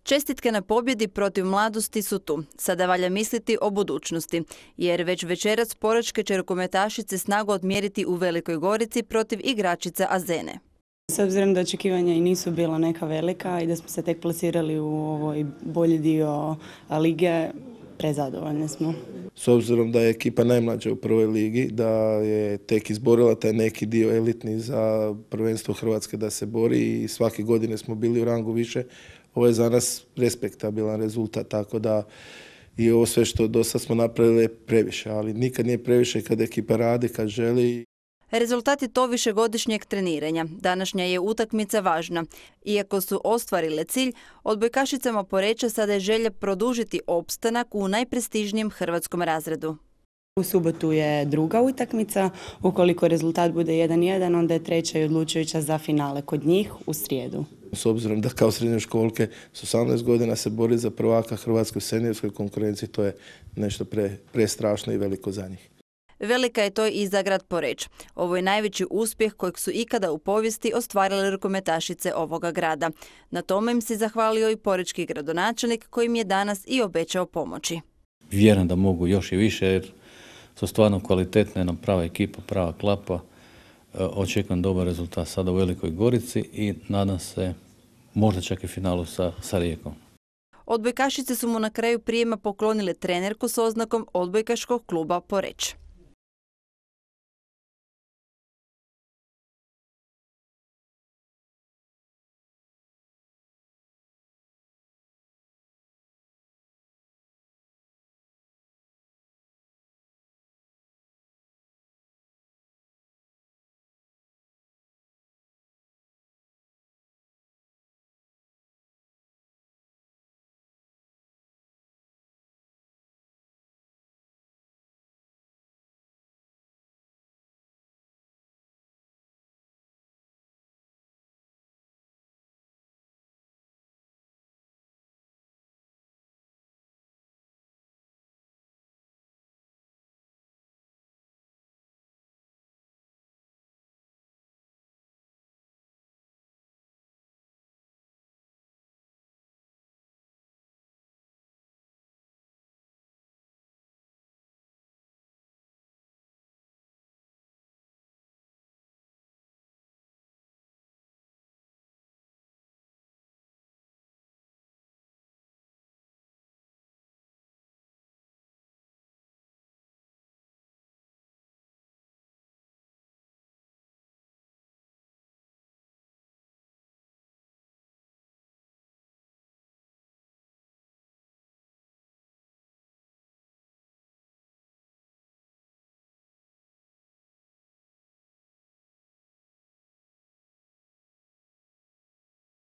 Čestitke na pobjedi protiv Mladosti su tu. Sada valja misliti o budućnosti, jer već večeras porečke će rukometašice snagu odmjeriti u Velikoj Gorici protiv igračice Azene. S obzirom da očekivanja i nisu bila neka velika i da smo se tek plasirali u ovoj bolji dio lige, prezadovoljni smo. S obzirom da je ekipa najmlađa u prvoj ligi, da je tek izborila taj neki dio elitni za prvenstvo Hrvatske da se bori i svake godine smo bili u rangu više, ovo je za nas respektabilan rezultat, tako da i ovo sve što do sad smo napravili je previše, ali nikad nije previše kad ekipa radi, kad želi. Rezultat je to višegodišnjeg treniranja. Današnja je utakmica važna. Iako su ostvarile cilj, odbojkašicama Poreča sada je želja produžiti opstanak u najprestižnijem hrvatskom razredu. U subotu je druga utakmica. Ukoliko rezultat bude 1:1, onda je treća i odlučujuća za finale kod njih u srijedu. S obzirom da kao srednjoškolke s 18 godina se bori za prvaka Hrvatskoj seniorskoj konkurenciji, to je nešto prestrašno i veliko za njih. Velika je to i za grad Poreč. Ovo je najveći uspjeh kojeg su ikada u povijesti ostvarile rukometašice ovoga grada. Na tome im se zahvalio i porečki gradonačelnik koji im je danas i obećao pomoći. Vjerujem da mogu još i više jer su stvarno kvalitetna, jedna prava ekipa, prava klapa. Očekujem dobar rezultat sada u Velikoj Gorici i nadam se možda čak i finalu sa Rijekom. Odbojkašice su mu na kraju prijema poklonile trenerku s oznakom odbojkaškog kluba Poreč.